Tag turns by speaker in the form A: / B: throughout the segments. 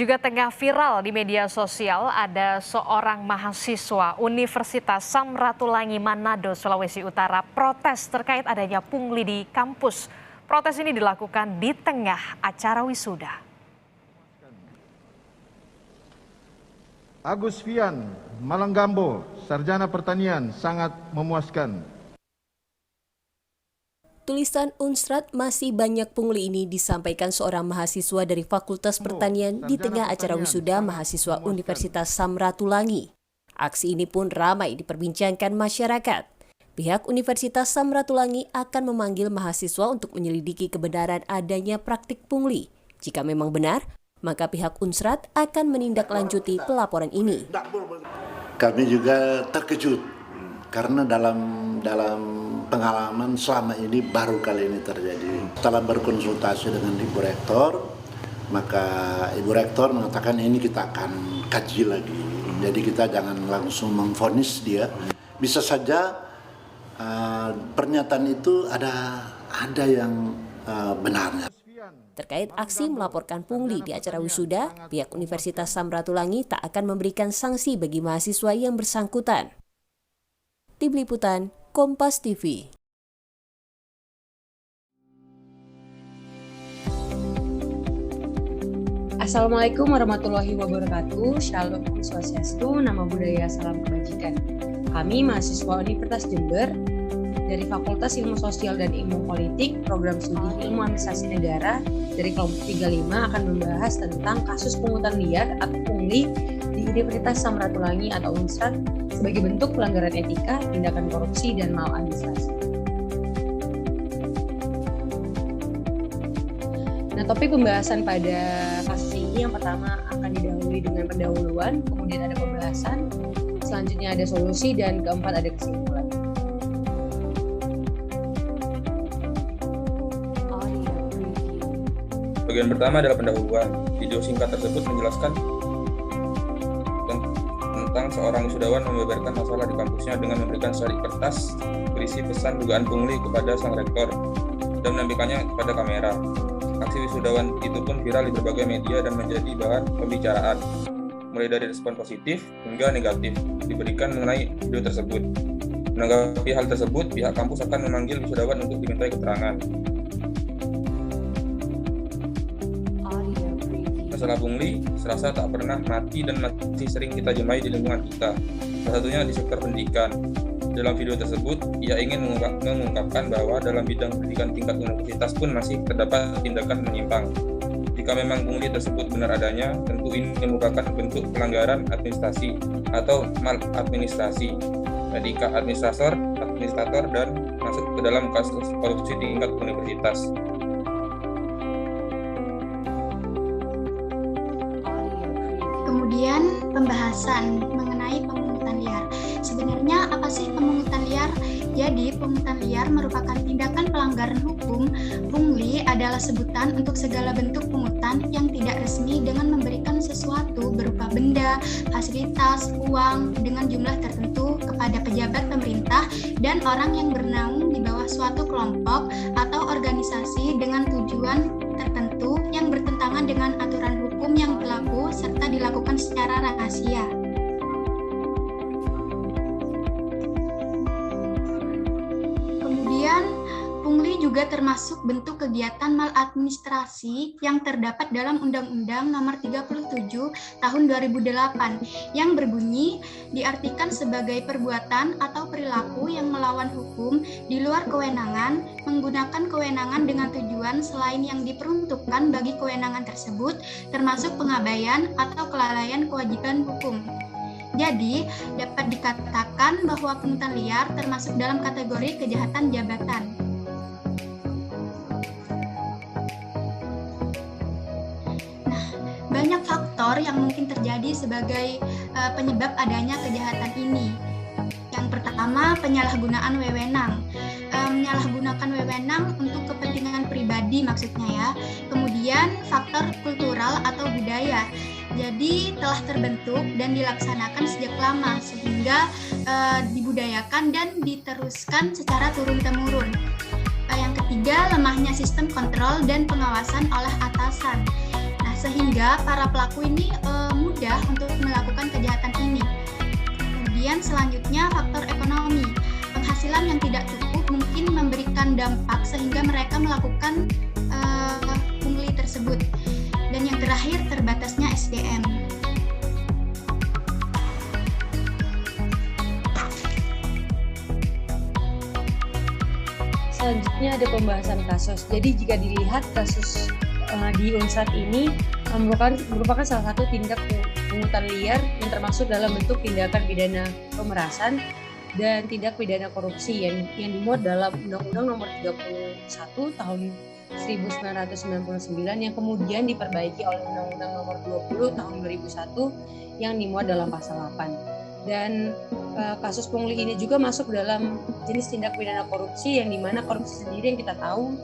A: Juga tengah viral di media sosial, ada seorang mahasiswa Universitas Samratulangi Manado, Sulawesi Utara protes terkait adanya pungli di kampus. Protes ini dilakukan di tengah acara wisuda.
B: Agus Fian, Malanggambo, Sarjana Pertanian, sangat memuaskan.
C: Tulisan Unsrat masih banyak pungli ini disampaikan seorang mahasiswa dari Fakultas Pertanian di tengah acara wisuda mahasiswa Universitas Samratulangi. Aksi ini pun ramai diperbincangkan masyarakat. Pihak Universitas Samratulangi akan memanggil mahasiswa untuk menyelidiki kebenaran adanya praktik pungli. Jika memang benar, maka pihak Unsrat akan menindaklanjuti pelaporan ini.
D: Kami juga terkejut karena dalam pengalaman selama ini baru kali ini terjadi. Setelah berkonsultasi dengan Ibu Rektor, maka Ibu Rektor mengatakan ini kita akan kaji lagi. Jadi kita jangan langsung memvonis dia. Bisa saja pernyataan itu ada yang benarnya.
C: Terkait aksi melaporkan pungli di acara wisuda, pihak Universitas Samratulangi tak akan memberikan sanksi bagi mahasiswa yang bersangkutan. Tim Liputan Kompas TV.
E: Assalamualaikum warahmatullahi wabarakatuh. Shalom Om Swastiastu, Namo Buddhaya, salam kebajikan. Kami mahasiswa Universitas Jember dari Fakultas Ilmu Sosial dan Ilmu Politik, Program Studi Ilmu Administrasi Negara dari kelompok 35 akan membahas tentang kasus pungutan liar atau pungli di Universitas Samratulangi atau Unsrat sebagai bentuk pelanggaran etika, tindakan korupsi, dan maladministrasi. Nah, topik pembahasan pada kasus ini yang pertama akan didahului dengan pendahuluan, kemudian ada pembahasan, selanjutnya ada solusi, dan keempat ada kesimpulan.
F: Bagian pertama adalah pendahuluan. Video singkat tersebut menjelaskan tentang seorang wisudawan membeberkan masalah di kampusnya dengan memberikan secarik kertas berisi pesan dugaan pungli kepada sang rektor dan menampilkannya kepada kamera. Aksi wisudawan itu pun viral di berbagai media dan menjadi bahan pembicaraan, mulai dari respon positif hingga negatif diberikan mengenai video tersebut. Menanggapi hal tersebut, pihak kampus akan memanggil wisudawan untuk dimintai keterangan. Masalah pungli serasa tak pernah mati dan masih sering kita jumpai di lingkungan kita, salah satunya di sektor pendidikan. Dalam video tersebut, ia ingin mengungkapkan bahwa dalam bidang pendidikan tingkat universitas pun masih terdapat tindakan menyimpang. Jika memang pungli tersebut benar adanya, tentu ini merupakan bentuk pelanggaran administrasi atau maladministrasi. Jika administrator dan masuk ke dalam kasus korupsi tingkat universitas.
G: Kemudian pembahasan mengenai pemungutan liar. Sebenarnya apa sih pemungutan liar? Jadi pemungutan liar merupakan tindakan pelanggaran hukum. Pungli adalah sebutan untuk segala bentuk pungutan yang tidak resmi dengan memberikan sesuatu berupa benda, fasilitas, uang dengan jumlah tertentu kepada pejabat pemerintah dan orang yang bernaung di bawah suatu kelompok atau organisasi dengan tujuan tertentu yang bertentangan dengan aturan hukum yang berlaku serta dilakukan secara rahasia. Kemudian, pungli juga termasuk bentuk kegiatan maladministrasi yang terdapat dalam Undang-Undang Nomor 37 Tahun 2008 yang berbunyi diartikan sebagai perbuatan atau perilaku yang melawan hukum di luar kewenangan, menggunakan kewenangan dengan tujuan selain yang diperuntukkan bagi kewenangan tersebut, termasuk pengabaian atau kelalaian kewajiban hukum. Jadi, dapat dikatakan bahwa pungutan liar termasuk dalam kategori kejahatan jabatan. Nah, banyak faktor yang mungkin terjadi sebagai penyebab adanya kejahatan ini. Yang pertama, penyalahgunaan wewenang. Menyalahgunakan wewenang untuk kepentingan pribadi maksudnya ya. Kemudian, faktor kultural atau budaya. Jadi telah terbentuk dan dilaksanakan sejak lama sehingga dibudayakan dan diteruskan secara turun-temurun. Yang ketiga, lemahnya sistem kontrol dan pengawasan oleh atasan. Nah, sehingga para pelaku ini mudah untuk melakukan kejahatan ini. Kemudian selanjutnya faktor ekonomi. Penghasilan yang tidak cukup mungkin memberikan dampak sehingga mereka melakukan pungli tersebut. Dan yang terakhir, terbatasnya SDM.
E: Selanjutnya ada pembahasan kasus. Jadi jika dilihat kasus di Unsrat ini merupakan salah satu tindak pungutan liar yang termasuk dalam bentuk tindakan pidana pemerasan dan tindak pidana korupsi yang dimuat dalam Undang-Undang Nomor 31 Tahun 1999 yang kemudian diperbaiki oleh Undang-Undang Nomor 20 Tahun 2001 yang dimuat dalam pasal 8. Dan kasus pungli ini juga masuk dalam jenis tindak pidana korupsi yang dimana korupsi sendiri yang kita tahu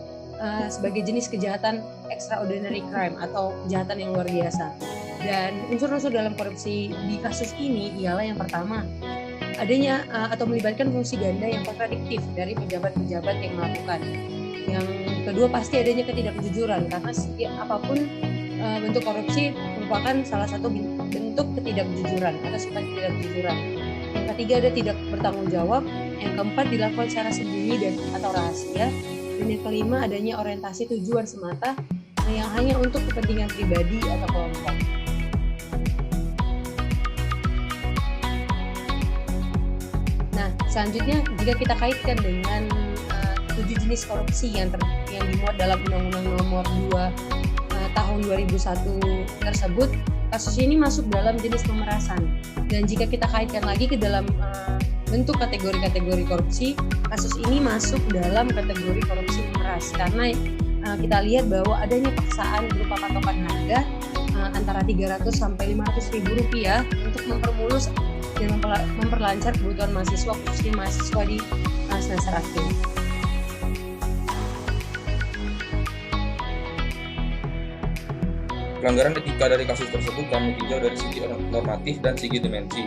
E: sebagai jenis kejahatan extraordinary crime atau kejahatan yang luar biasa. Dan unsur-unsur dalam korupsi di kasus ini ialah yang pertama, adanya atau melibatkan fungsi ganda yang kontradiktif dari pejabat-pejabat yang melakukan. Yang kedua pasti adanya ketidakjujuran, karena apapun bentuk korupsi merupakan salah satu bentuk ketidakjujuran atau sifat ketidakjujuran. Yang ketiga ada tidak bertanggung jawab. Yang keempat dilakukan secara sembunyi dan atau rahasia. Dan yang kelima adanya orientasi tujuan semata yang hanya untuk kepentingan pribadi atau kelompok. Nah, selanjutnya jika kita kaitkan dengan 7 jenis korupsi yang dimuat dalam Undang-Undang Nomor 2 Tahun 2001 tersebut, kasus ini masuk dalam jenis pemerasan. Dan jika kita kaitkan lagi ke dalam bentuk kategori-kategori korupsi, kasus ini masuk dalam kategori korupsi memeras karena kita lihat bahwa adanya paksaan berupa patokan harga antara 300 sampai 500 ribu rupiah untuk mempermulus dan memperlancar kebutuhan mahasiswa, khususnya mahasiswa di semester akhir.
F: Pelanggaran etika dari kasus tersebut kami tinjau dari segi normatif dan segi dimensi.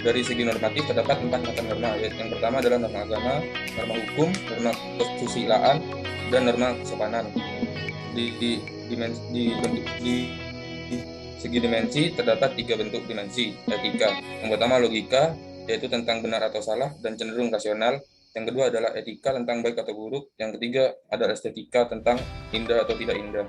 F: Dari segi normatif terdapat 4 macam norma. Yang pertama adalah norma agama, norma hukum, norma kesusilaan, dan norma kesopanan. Di segi dimensi terdapat 3 bentuk dimensi etika. Yang pertama logika, yaitu tentang benar atau salah dan cenderung rasional. Yang kedua adalah etika tentang baik atau buruk. Yang ketiga adalah estetika tentang indah atau tidak indah.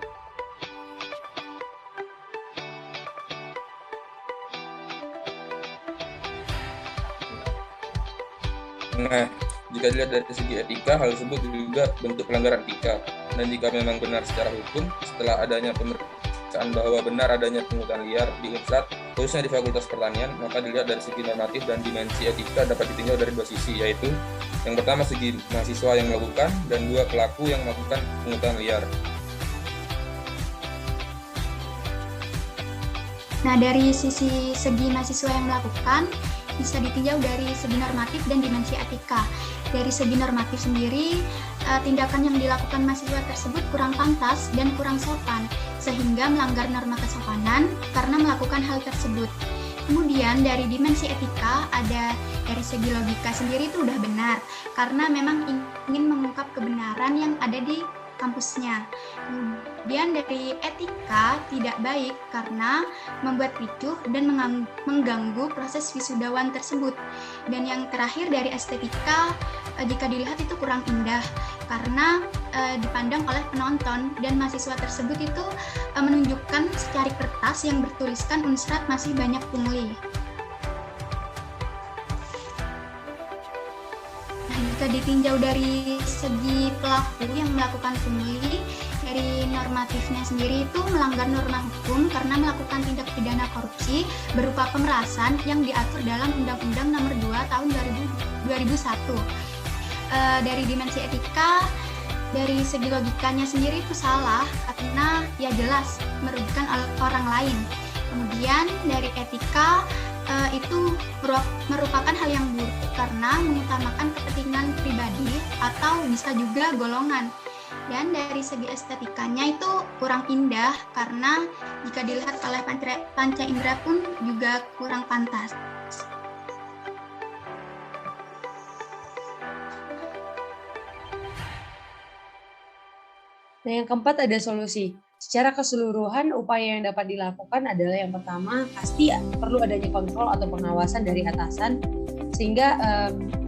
F: Nah, jika dilihat dari segi etika, hal tersebut juga bentuk pelanggaran etika. Dan jika memang benar secara hukum, setelah adanya pemeriksaan bahwa benar adanya pungutan liar di Unsrat, khususnya di Fakultas Pertanian, maka dilihat dari segi normatif dan dimensi etika dapat ditinjau dari 2 sisi, yaitu yang pertama segi mahasiswa yang melakukan, dan 2 pelaku yang melakukan pungutan liar.
G: Nah, dari segi mahasiswa yang melakukan, bisa ditinjau dari segi normatif dan dimensi etika. Dari segi normatif sendiri, tindakan yang dilakukan mahasiswa tersebut kurang pantas dan kurang sopan, sehingga melanggar norma kesopanan karena melakukan hal tersebut. Kemudian dari dimensi etika, ada dari segi logika sendiri itu udah benar, karena memang ingin mengungkap kebenaran yang ada di kampusnya. Kemudian dari etika tidak baik karena membuat ricuh dan mengganggu proses wisudawan tersebut. Dan yang terakhir dari estetika, jika dilihat itu kurang indah karena dipandang oleh penonton dan mahasiswa tersebut itu menunjukkan secari kertas yang bertuliskan Unsrat masih banyak pungli. Jika ditinjau dari segi pelaku yang melakukan pungli, dari normatifnya sendiri itu melanggar norma hukum karena melakukan tindak pidana korupsi berupa pemerasan yang diatur dalam Undang-Undang Nomor 2 Tahun 2001. Dari dimensi etika, dari segi logikanya sendiri itu salah karena ya jelas merugikan orang lain. Kemudian dari etika, itu merupakan hal yang buruk karena mengutamakan kepentingan pribadi atau bisa juga golongan. Dan dari segi estetikanya itu kurang indah karena jika dilihat oleh panca indera pun juga kurang pantas.
E: Nah, yang keempat ada solusi. Secara keseluruhan, upaya yang dapat dilakukan adalah yang pertama, pasti perlu adanya kontrol atau pengawasan dari atasan, sehingga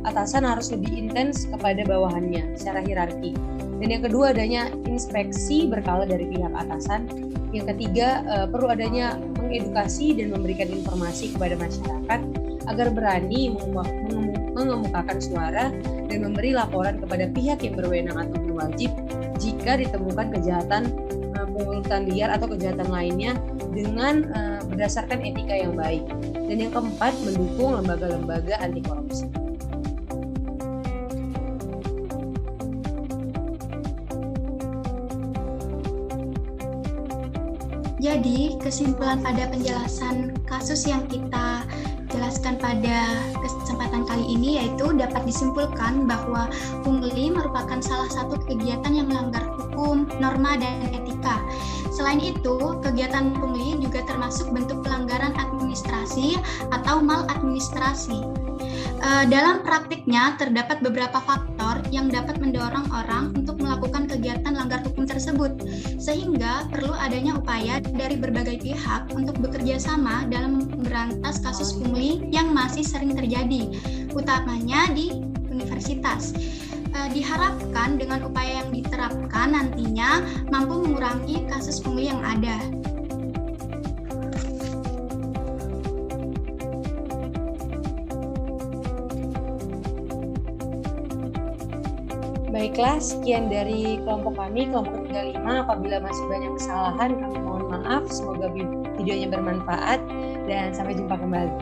E: atasan harus lebih intens kepada bawahannya secara hierarki. Dan yang kedua, adanya inspeksi berkala dari pihak atasan. Yang ketiga, perlu adanya mengedukasi dan memberikan informasi kepada masyarakat agar berani mengemukakan suara dan memberi laporan kepada pihak yang berwenang atau berwajib jika ditemukan kejahatan pungutan liar atau kejahatan lainnya dengan berdasarkan etika yang baik. Dan yang keempat, mendukung lembaga-lembaga anti korupsi.
G: Jadi, kesimpulan pada penjelasan kasus yang kita jelaskan pada kesempatan kali ini yaitu dapat disimpulkan bahwa pungli merupakan salah satu kegiatan yang melanggar hukum, norma, dan etika. Selain itu, kegiatan pungli juga termasuk bentuk pelanggaran administrasi atau maladministrasi. Dalam praktiknya, terdapat beberapa faktor yang dapat mendorong orang untuk melakukan kegiatan langgar hukum tersebut, sehingga perlu adanya upaya dari berbagai pihak untuk bekerja sama dalam memberantas kasus pungli yang masih sering terjadi, utamanya di universitas. Diharapkan dengan upaya yang diterapkan nantinya mampu mengurangi kasus pungli yang ada.
E: Baiklah, sekian dari kelompok kami, kelompok 35. Apabila masih banyak kesalahan, kami mohon maaf. Semoga videonya bermanfaat dan sampai jumpa kembali.